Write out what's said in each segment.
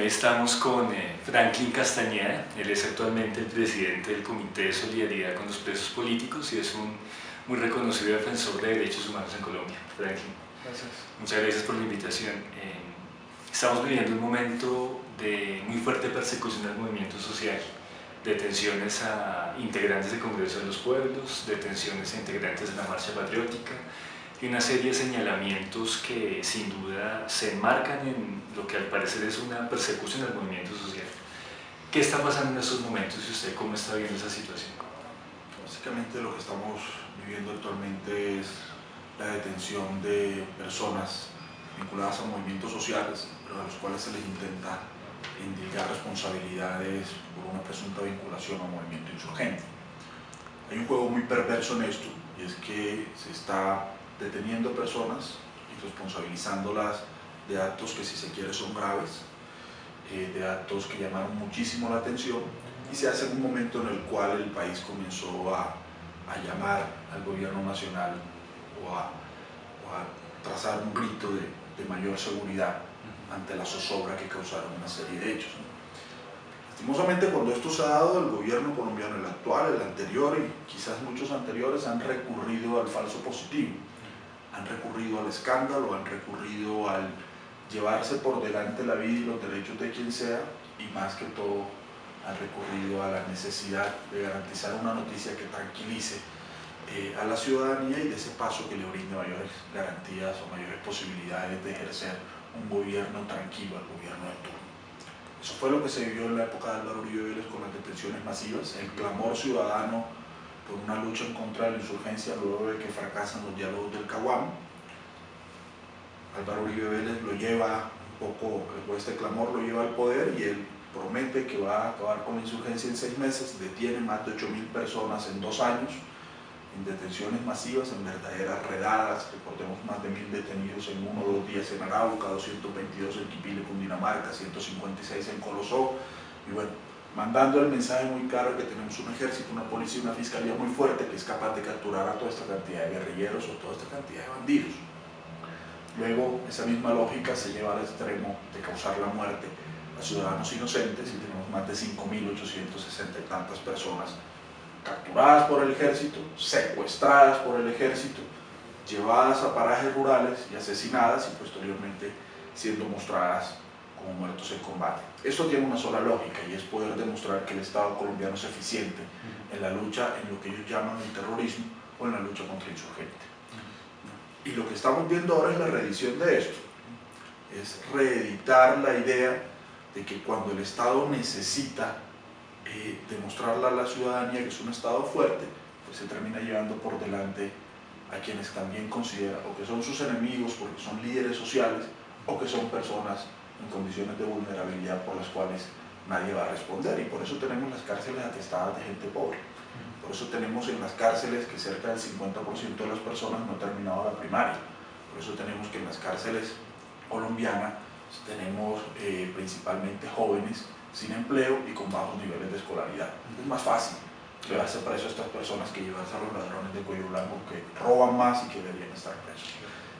hoy estamos con Franklin Castañeda. Él es actualmente el presidente del Comité de Solidaridad con los Presos Políticos y es un muy reconocido defensor de derechos humanos en Colombia. Franklin, gracias. Muchas gracias por la invitación. Estamos viviendo un momento de muy fuerte persecución al movimiento social, detenciones a integrantes del Congreso de los Pueblos, detenciones a integrantes de la Marcha Patriótica y una serie de señalamientos que sin duda se enmarcan en lo que al parecer es una persecución al movimiento social. ¿Qué está pasando en estos momentos y usted cómo está viendo esa situación? Básicamente lo que estamos viviendo actualmente es la detención de personas vinculadas a movimientos sociales, pero a los cuales se les intenta indicar responsabilidades por una presunta vinculación a un movimiento insurgente. Hay un juego muy perverso en esto, y es que se está deteniendo personas y responsabilizándolas de actos que, si se quiere, son graves, de actos que llamaron muchísimo la atención, y se hace en un momento en el cual el país comenzó a llamar al gobierno nacional o a trazar un grito de mayor seguridad ante la zozobra que causaron una serie de hechos. Lastimosamente, cuando esto se ha dado, el gobierno colombiano, el actual, el anterior y quizás muchos anteriores, han recurrido al falso positivo, han recurrido al escándalo, han recurrido al llevarse por delante la vida y los derechos de quien sea, y más que todo han recurrido a la necesidad de garantizar una noticia que tranquilice a la ciudadanía y de ese paso que le brinde mayores garantías o mayores posibilidades de ejercer un gobierno tranquilo al gobierno de turno. Eso fue lo que se vivió en la época de Álvaro Uribe Vélez con las detenciones masivas, el clamor ciudadano por una lucha en contra de la insurgencia luego de que fracasan los diálogos del Caguán. Álvaro Uribe Vélez lo lleva un poco, este clamor lo lleva al poder, y él promete que va a acabar con la insurgencia en 6 meses, detiene más de 8.000 personas en 2 años, en detenciones masivas, en verdaderas redadas. Recordemos, más de 1.000 detenidos en 1 o 2 días en Arauca, 222 en Quipile, Cundinamarca, 156 en Colosó, y bueno, mandando el mensaje muy claro que tenemos un ejército, una policía y una fiscalía muy fuerte que es capaz de capturar a toda esta cantidad de guerrilleros o toda esta cantidad de bandidos. Luego, esa misma lógica se lleva al extremo de causar la muerte a ciudadanos inocentes, y tenemos más de 5.860 y tantas personas capturadas por el ejército, secuestradas por el ejército, llevadas a parajes rurales y asesinadas, y posteriormente siendo mostradas como muertos en combate. Esto tiene una sola lógica, y es poder demostrar que el Estado colombiano es eficiente en la lucha en lo que ellos llaman el terrorismo o en la lucha contra el insurgente. Y lo que estamos viendo ahora es la reedición de esto, es reeditar la idea de que cuando el Estado necesita demostrarle a la ciudadanía que es un Estado fuerte, pues se termina llevando por delante a quienes también considera o que son sus enemigos porque son líderes sociales, o que son personas en condiciones de vulnerabilidad por las cuales nadie va a responder. Y por eso tenemos las cárceles atestadas de gente pobre. Por eso tenemos en las cárceles que cerca del 50% de las personas no ha terminado la primaria. Por eso tenemos que en las cárceles colombianas tenemos principalmente jóvenes sin empleo y con bajos niveles de escolaridad. Es más fácil llevarse preso a estas personas que llevarse a los ladrones de cuello blanco que roban más y que deberían estar presos.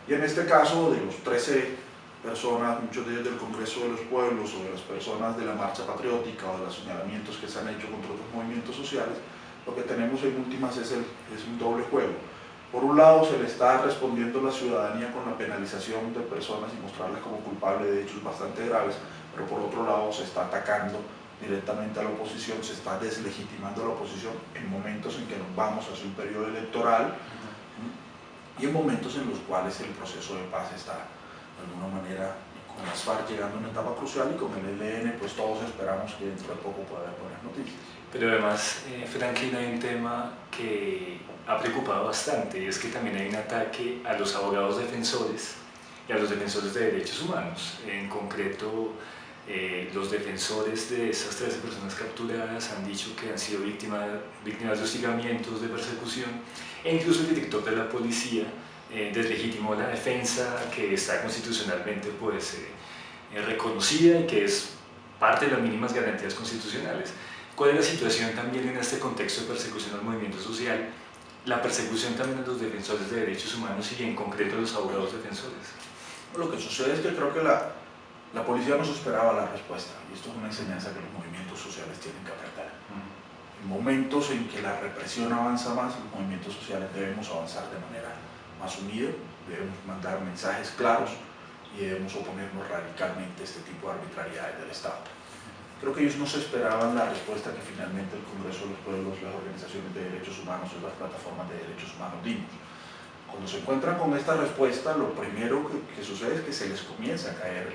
Y en este caso, de los 13 personas, muchos de ellos del Congreso de los Pueblos, o de las personas de la Marcha Patriótica, o de los señalamientos que se han hecho contra otros movimientos sociales, lo que tenemos en últimas es un doble juego. Por un lado, se le está respondiendo a la ciudadanía con la penalización de personas y mostrarlas como culpables de hechos bastante graves, pero por otro lado se está atacando directamente a la oposición, se está deslegitimando a la oposición en momentos en que nos vamos hacia un periodo electoral y en momentos en los cuales el proceso de paz está de alguna manera con las FARC llegando a una etapa crucial, y con el ELN pues todos esperamos que dentro de poco pueda haber buenas noticias. Pero además, Franklin, hay un tema que ha preocupado bastante, y es que también hay un ataque a los abogados defensores y a los defensores de derechos humanos. En concreto, los defensores de esas 13 personas capturadas han dicho que han sido víctimas de hostigamientos, de persecución, e incluso el director de la policía deslegitimó la defensa que está constitucionalmente reconocida y que es parte de las mínimas garantías constitucionales. ¿Cuál es la situación también en este contexto de persecución al movimiento social? La persecución también a los defensores de derechos humanos y en concreto a los abogados defensores. Lo que sucede es que creo que la La policía no se esperaba la respuesta, y esto es una enseñanza que los movimientos sociales tienen que aprender. En momentos en que la represión avanza más, los movimientos sociales debemos avanzar de manera más unida, debemos mandar mensajes claros y debemos oponernos radicalmente a este tipo de arbitrariedades del Estado. Creo que ellos no se esperaban la respuesta que finalmente el Congreso de los Pueblos, las organizaciones de derechos humanos y las plataformas de derechos humanos dimos. Cuando se encuentran con esta respuesta, lo primero que sucede es que se les comienza a caer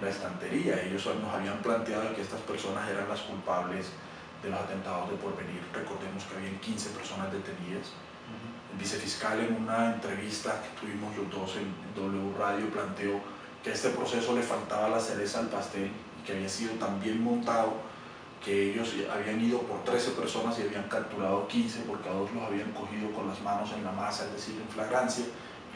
la estantería. Ellos nos habían planteado que estas personas eran las culpables de los atentados de Porvenir. Recordemos que habían 15 personas detenidas. El vicefiscal, en una entrevista que tuvimos los dos en W Radio, planteó que a este proceso le faltaba la cereza al pastel y que había sido tan bien montado que ellos habían ido por 13 personas y habían capturado 15 porque a 2 los habían cogido con las manos en la masa, es decir, en flagrancia.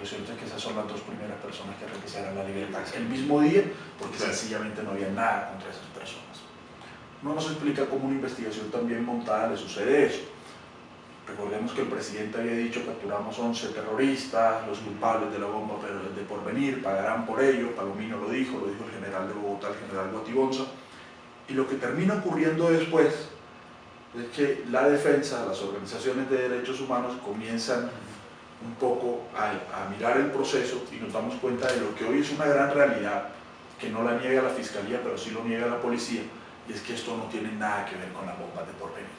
Lo cierto es que esas son las 2 primeras personas que requisaron la libertad el mismo día, porque sencillamente no había nada contra esas personas. No nos explica cómo una investigación tan bien montada le sucede eso. Recordemos que el presidente había dicho: capturamos 11 terroristas, los culpables de la bomba de Porvenir pagarán por ello. Palomino lo dijo el general de Bogotá, el general Guatibonza. Y lo que termina ocurriendo después es que la defensa, las organizaciones de derechos humanos comienzan un poco a mirar el proceso y nos damos cuenta de lo que hoy es una gran realidad, que no la niega la Fiscalía, pero sí lo niega la policía, y es que esto no tiene nada que ver con las bombas de Porvenir.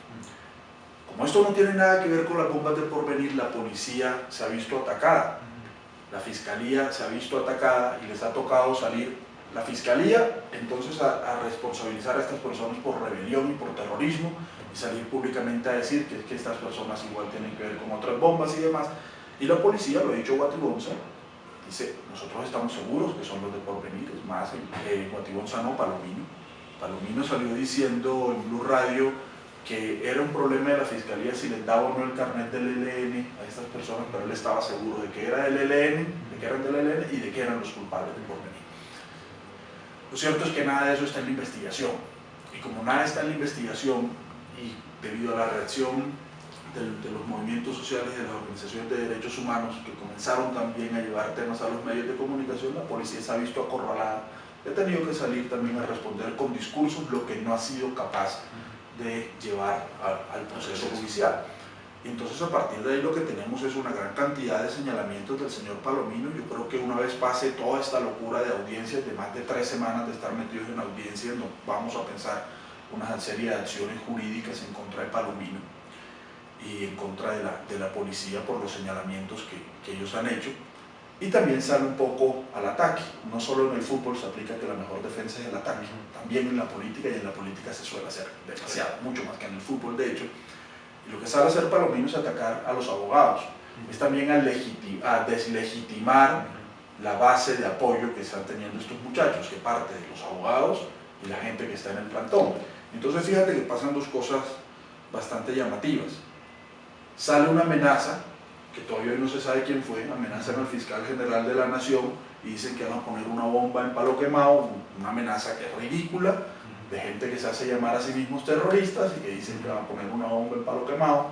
Como esto no tiene nada que ver con las bombas de Porvenir, la policía se ha visto atacada, la Fiscalía se ha visto atacada y les ha tocado salir, la Fiscalía entonces a responsabilizar a estas personas por rebelión y por terrorismo y salir públicamente a decir que estas personas igual tienen que ver con otras bombas y demás. Y la policía, lo ha dicho Guatibonza, dice: nosotros estamos seguros que son los de Porvenir. Es más, Guatibonza no, Palomino. Palomino salió diciendo en Blue Radio que era un problema de la Fiscalía si les daba o no el carnet del ELN a estas personas, pero él estaba seguro de que era del ELN, de que eran del ELN y de que eran los culpables de Porvenir. Lo cierto es que nada de eso está en la investigación, y como nada está en la investigación, y debido a la reacción de los movimientos sociales y de las organizaciones de derechos humanos que comenzaron también a llevar temas a los medios de comunicación, la policía se ha visto acorralada, ha tenido que salir también a responder con discursos lo que no ha sido capaz de llevar al proceso judicial. Y entonces, a partir de ahí, lo que tenemos es una gran cantidad de señalamientos del señor Palomino. Yo creo que una vez pase toda esta locura de audiencias, de más de 3 semanas de estar metidos en audiencias, nos vamos a pensar una serie de acciones jurídicas en contra de Palomino y en contra de la policía por los señalamientos que ellos han hecho. Y también sale un poco al ataque. No solo en el fútbol se aplica que la mejor defensa es el ataque, también en la política, y en la política se suele hacer demasiado, mucho más que en el fútbol de hecho. Y lo que sale a hacer Palomino es atacar a los abogados, es también a deslegitimar la base de apoyo que están teniendo estos muchachos, que parte de los abogados y la gente que está en el plantón. Entonces fíjate que pasan 2 cosas bastante llamativas. Sale una amenaza, que todavía no se sabe quién fue, amenazan al fiscal general de la Nación y dicen que van a poner una bomba en Palo Quemado, una amenaza que es ridícula, de gente que se hace llamar a sí mismos terroristas y que dicen que van a poner una bomba en Palo Quemado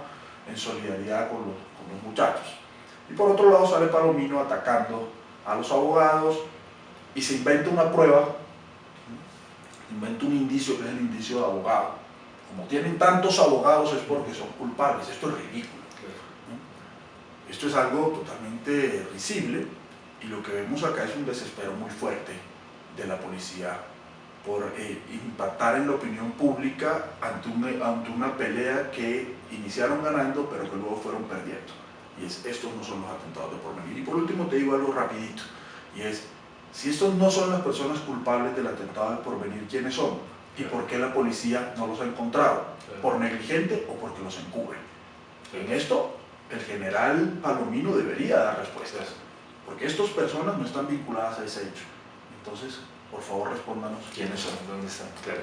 en solidaridad con los muchachos. Y por otro lado sale Palomino atacando a los abogados y se inventa una prueba, inventa un indicio que es el indicio de abogado. Como tienen tantos abogados es porque son culpables. Esto es ridículo. Esto es algo totalmente risible, y lo que vemos acá es un desespero muy fuerte de la policía por impactar en la opinión pública ante una pelea que iniciaron ganando pero que luego fueron perdiendo. Y estos no son los atentados de Porvenir. Y por último te digo algo rapidito, y es: si estos no son las personas culpables del atentado de Porvenir, ¿quiénes son? ¿Y por qué la policía no los ha encontrado? ¿Por negligente o porque los encubre? En esto el general Palomino debería dar respuestas, porque estas personas no están vinculadas a ese hecho. Entonces, por favor, respóndanos quiénes son, dónde están. Claro.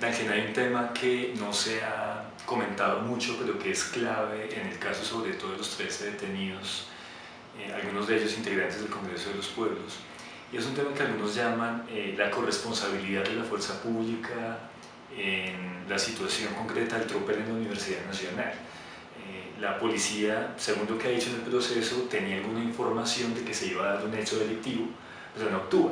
Ángel, hay un tema que no se ha comentado mucho, pero que es clave en el caso sobre todo de los 13 detenidos, algunos de ellos integrantes del Congreso de los Pueblos, y es un tema que algunos llaman la corresponsabilidad de la fuerza pública en la situación concreta del tropel en la Universidad Nacional. La policía, según lo que ha dicho en el proceso, tenía alguna información de que se iba a dar un hecho delictivo, pero no actúa.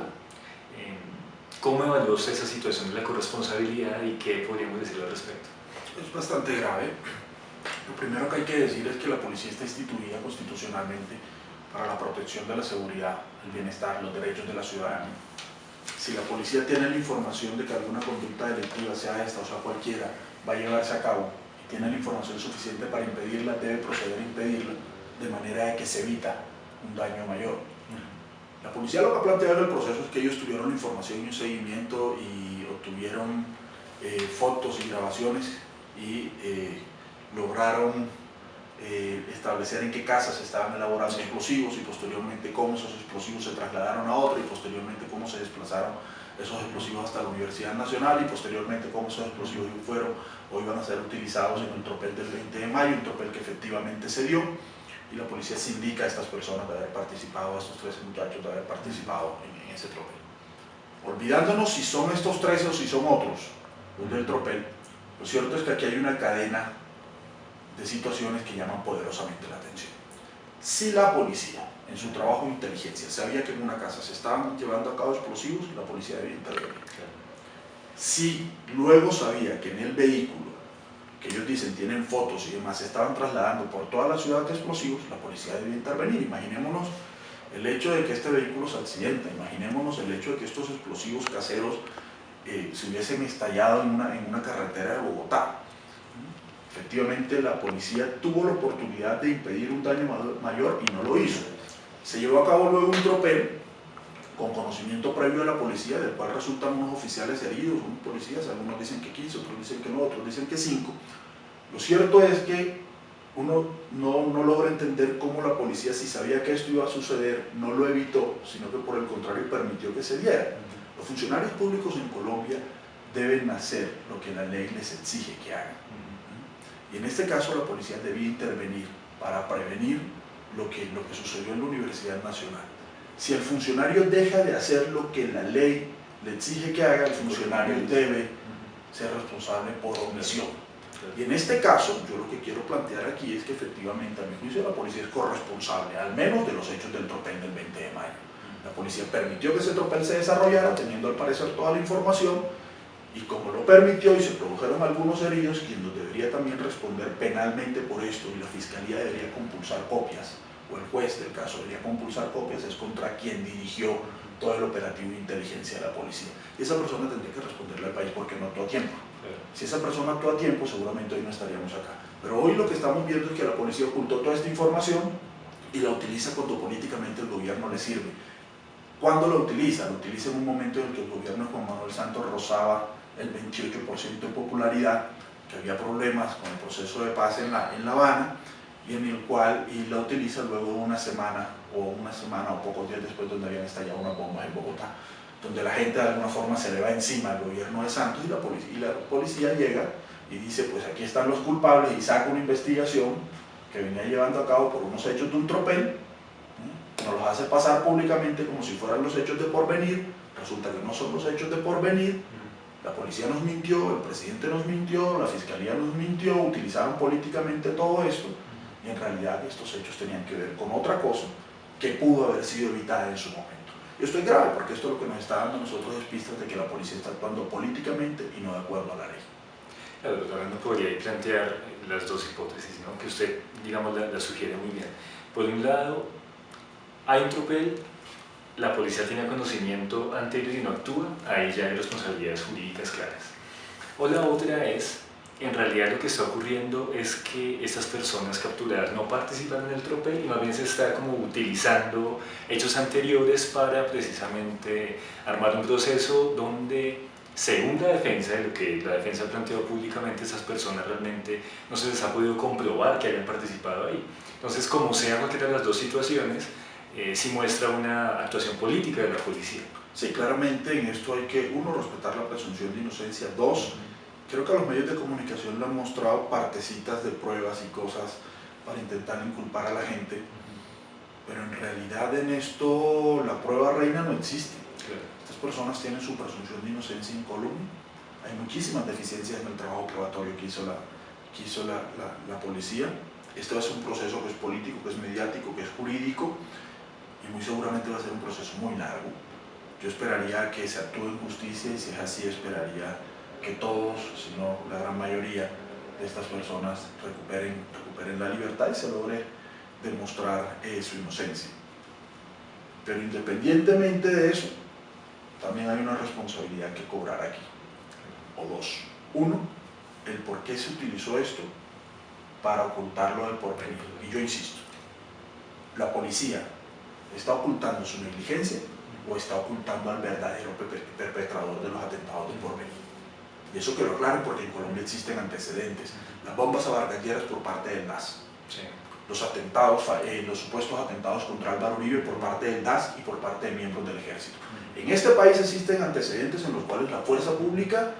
¿Cómo evaluó usted esa situación de la corresponsabilidad y qué podríamos decir al respecto? Es bastante grave. Lo primero que hay que decir es que la policía está instituida constitucionalmente para la protección de la seguridad, el bienestar, los derechos de la ciudadanía. Si la policía tiene la información de que alguna conducta delictiva, sea esta o sea cualquiera, va a llevarse a cabo y tiene la información suficiente para impedirla, debe proceder a impedirla de manera de que se evita un daño mayor. La policía lo que ha planteado en el proceso es que ellos tuvieron la información y un seguimiento y obtuvieron fotos y grabaciones y lograron establecer en qué casas se estaban elaborando explosivos y posteriormente cómo esos explosivos se trasladaron a otra y posteriormente cómo se desplazaron esos explosivos hasta la Universidad Nacional y posteriormente cómo esos explosivos fueron o iban a ser utilizados en el tropel del 20 de mayo, un tropel que efectivamente se dio, y la policía se indica a estas personas de haber participado, a estos 13 muchachos de haber participado en ese tropel. Olvidándonos si son estos 13 o si son otros los del tropel, lo cierto es que aquí hay una cadena de situaciones que llaman poderosamente la atención. Si la policía, en su trabajo de inteligencia, sabía que en una casa se estaban llevando a cabo explosivos, la policía debía intervenir. Si luego sabía que en el vehículo, que ellos dicen tienen fotos y demás, se estaban trasladando por toda la ciudad de explosivos, la policía debía intervenir. Imaginémonos el hecho de que este vehículo se accidenta, imaginémonos el hecho de que estos explosivos caseros se hubiesen estallado en una carretera de Bogotá. Efectivamente, la policía tuvo la oportunidad de impedir un daño mayor y no lo hizo. Se llevó a cabo luego un tropel con conocimiento previo de la policía, del cual resultan unos oficiales heridos, unos policías, algunos dicen que 15, otros dicen que no, otros dicen que 5. Lo cierto es que uno no logra entender cómo la policía, si sabía que esto iba a suceder, no lo evitó, sino que por el contrario permitió que se diera. Los funcionarios públicos en Colombia deben hacer lo que la ley les exige que hagan. Y en este caso la policía debía intervenir para prevenir lo que sucedió en la Universidad Nacional. Si el funcionario deja de hacer lo que la ley le exige que haga, el funcionario debe ser responsable por omisión. Y en este caso, yo lo que quiero plantear aquí es que efectivamente, a mi juicio, la policía es corresponsable, al menos de los hechos del tropel del 20 de mayo. La policía permitió que ese tropel se desarrollara, teniendo al parecer toda la información, y como lo permitió y se produjeron algunos heridos, quien debería también responder penalmente por esto, y la Fiscalía debería compulsar copias, o el juez del caso debería compulsar copias, es contra quien dirigió todo el operativo de inteligencia de la policía. Y esa persona tendría que responderle al país porque no actuó a tiempo. Si esa persona actuó a tiempo, seguramente hoy no estaríamos acá. Pero hoy lo que estamos viendo es que la policía ocultó toda esta información y la utiliza cuando políticamente el gobierno le sirve. ¿Cuándo la utiliza? La utiliza en un momento en el que el gobierno de Juan Manuel Santos rozaba el 28% de popularidad, que había problemas con el proceso de paz en La Habana, y en el cual la utiliza luego de una semana o pocos días después, donde habían estallado unas bombas en Bogotá, donde la gente de alguna forma se le va encima al gobierno de Santos, y la policía llega y dice, pues aquí están los culpables, y saca una investigación que venía llevando a cabo por unos hechos de un tropel, nos los hace pasar públicamente como si fueran los hechos de Porvenir, resulta que no son los hechos de Porvenir. La policía nos mintió, el presidente nos mintió, la fiscalía nos mintió, utilizaron políticamente todo esto, y en realidad estos hechos tenían que ver con otra cosa que pudo haber sido evitada en su momento. Y esto es grave porque esto lo que nos está dando a nosotros es pistas de que la policía está actuando políticamente y no de acuerdo a la ley. Claro, doctor, no podría plantear las dos hipótesis, ¿no?, que usted, digamos, la sugiere muy bien. Por un lado, hay un tropel, la policía tiene conocimiento anterior y no actúa, ahí ya hay responsabilidades jurídicas claras. O la otra es, en realidad lo que está ocurriendo es que estas personas capturadas no participan en el tropel y más bien se está como utilizando hechos anteriores para precisamente armar un proceso donde, según la defensa, de lo que la defensa ha planteado públicamente, esas personas realmente no se les ha podido comprobar que hayan participado ahí. Entonces, como sea cualquiera de las dos situaciones, sí muestra una actuación política de la policía. Sí, claramente en esto hay que, uno, respetar la presunción de inocencia, dos, creo que a los medios de comunicación le han mostrado partecitas de pruebas y cosas para intentar inculpar a la gente, pero en realidad en esto la prueba reina no existe. Claro. Estas personas tienen su presunción de inocencia en Colombia, hay muchísimas deficiencias en el trabajo probatorio que hizo la policía. Esto es un proceso que es político, que es mediático, que es jurídico, y muy seguramente va a ser un proceso muy largo. Yo esperaría que se actúe en justicia y si es así esperaría que todos, si no la gran mayoría de estas personas recuperen la libertad y se logre demostrar su inocencia. Pero independientemente de eso, también hay una responsabilidad que cobrar aquí, o dos. Uno, el por qué se utilizó esto para ocultarlo del porvenir. Y yo insisto, la policía está ocultando su negligencia o está ocultando al verdadero perpetrador de los atentados del porvenir. Y eso que lo aclaren porque en Colombia existen antecedentes. Las bombas abarcayeras por parte del DAS. Sí. Los supuestos atentados contra Álvaro Uribe por parte del DAS y por parte de miembros del ejército. En este país existen antecedentes en los cuales la fuerza pública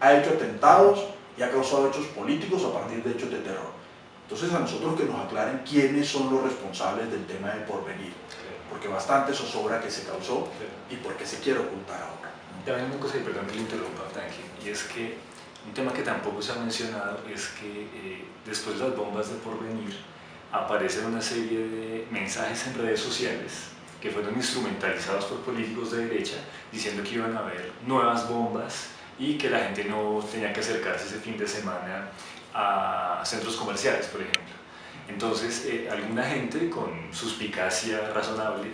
ha hecho atentados y ha causado hechos políticos a partir de hechos de terror. Entonces a nosotros que nos aclaren quiénes son los responsables del tema de porvenir, porque bastante zozobra que se causó y porque se quiere ocultar ahora. También una cosa, y perdón que le interrumpa, Franklin, y es que un tema que tampoco se ha mencionado es que después de las bombas de porvenir aparecen una serie de mensajes en redes sociales que fueron instrumentalizados por políticos de derecha diciendo que iban a haber nuevas bombas y que la gente no tenía que acercarse ese fin de semana a centros comerciales, por ejemplo. Entonces, alguna gente con suspicacia razonable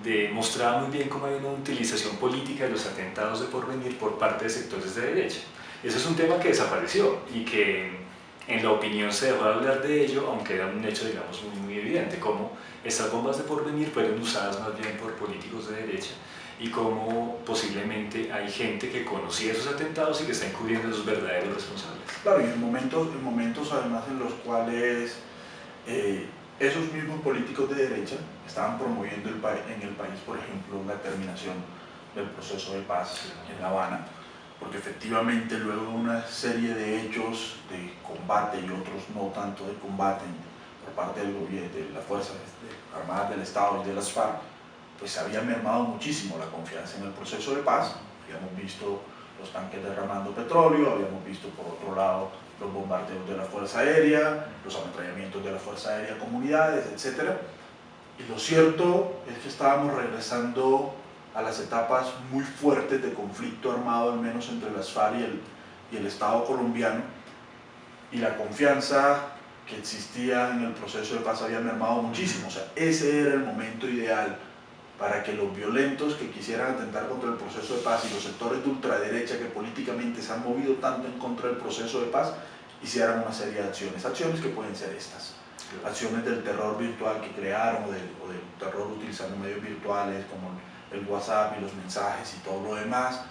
demostraba muy bien cómo había una utilización política de los atentados de porvenir por parte de sectores de derecha. Ese es un tema que desapareció y que en la opinión se dejó de hablar de ello, aunque era un hecho, digamos, muy evidente, como estas bombas de porvenir fueron usadas más bien por políticos de derecha y como posiblemente hay gente que conocía esos atentados y que está encubriendo a los verdaderos responsables. Claro, y en momentos además en los cuales esos mismos políticos de derecha estaban promoviendo en el país, por ejemplo, la terminación del proceso de paz en La Habana, porque efectivamente luego de una serie de hechos de combate y otros no tanto de combate por parte del gobierno, de las Fuerzas Armadas del Estado y de las FARC, pues se había mermado muchísimo la confianza en el proceso de paz. Habíamos visto los tanques derramando petróleo, habíamos visto por otro lado los bombardeos de la Fuerza Aérea, los ametrallamientos de la Fuerza Aérea a comunidades, etc. Y lo cierto es que estábamos regresando a las etapas muy fuertes de conflicto armado, al menos entre las FARC y el Estado colombiano, y la confianza que existía en el proceso de paz había mermado muchísimo. O sea, ese era el momento ideal para que los violentos que quisieran atentar contra el proceso de paz y los sectores de ultraderecha que políticamente se han movido tanto en contra del proceso de paz hicieran una serie de acciones que pueden ser estas. Acciones del terror virtual que crearon o del terror utilizando medios virtuales como el WhatsApp y los mensajes y todo lo demás,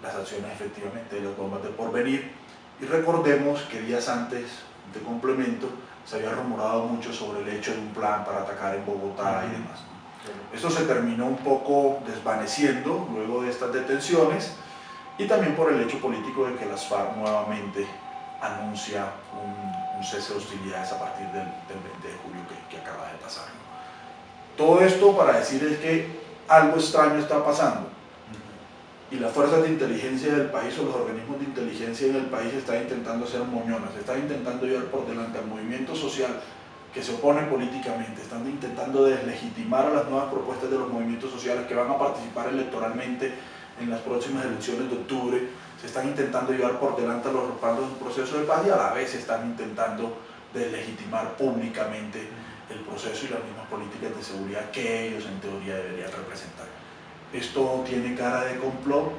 las acciones efectivamente de las bombas de porvenir. Y recordemos que días antes, de complemento, se había rumorado mucho sobre el hecho de un plan para atacar en Bogotá y demás. Esto se terminó un poco desvaneciendo luego de estas detenciones y también por el hecho político de que las FARC nuevamente anuncia un cese de hostilidades a partir del 20 de julio que acaba de pasar. Todo esto para decirles que algo extraño está pasando y las fuerzas de inteligencia del país o los organismos de inteligencia en el país están intentando hacer moñonas, están intentando llevar por delante al movimiento social que se opone políticamente, están intentando deslegitimar a las nuevas propuestas de los movimientos sociales que van a participar electoralmente en las próximas elecciones de octubre, se están intentando llevar por delante a los respaldos del proceso de paz y a la vez están intentando deslegitimar públicamente el proceso y las mismas políticas de seguridad que ellos en teoría deberían representar. Esto tiene cara de complot,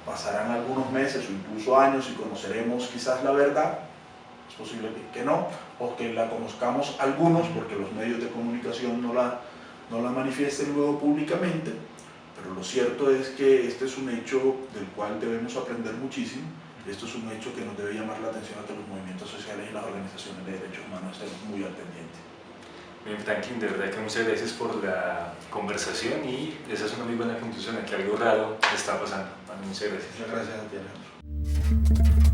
pasarán algunos meses o incluso años y conoceremos quizás la verdad. Es posible que no, o que la conozcamos algunos porque los medios de comunicación no la manifiesten luego públicamente, pero lo cierto es que este es un hecho del cual debemos aprender muchísimo. Esto es un hecho que nos debe llamar la atención a que los movimientos sociales y las organizaciones de derechos humanos estemos muy al pendiente. Bien, Franklin, de verdad que muchas gracias por la conversación y esa es una muy buena conclusión, que algo raro está pasando. Muchas gracias. Muchas gracias a ti, Alejandro.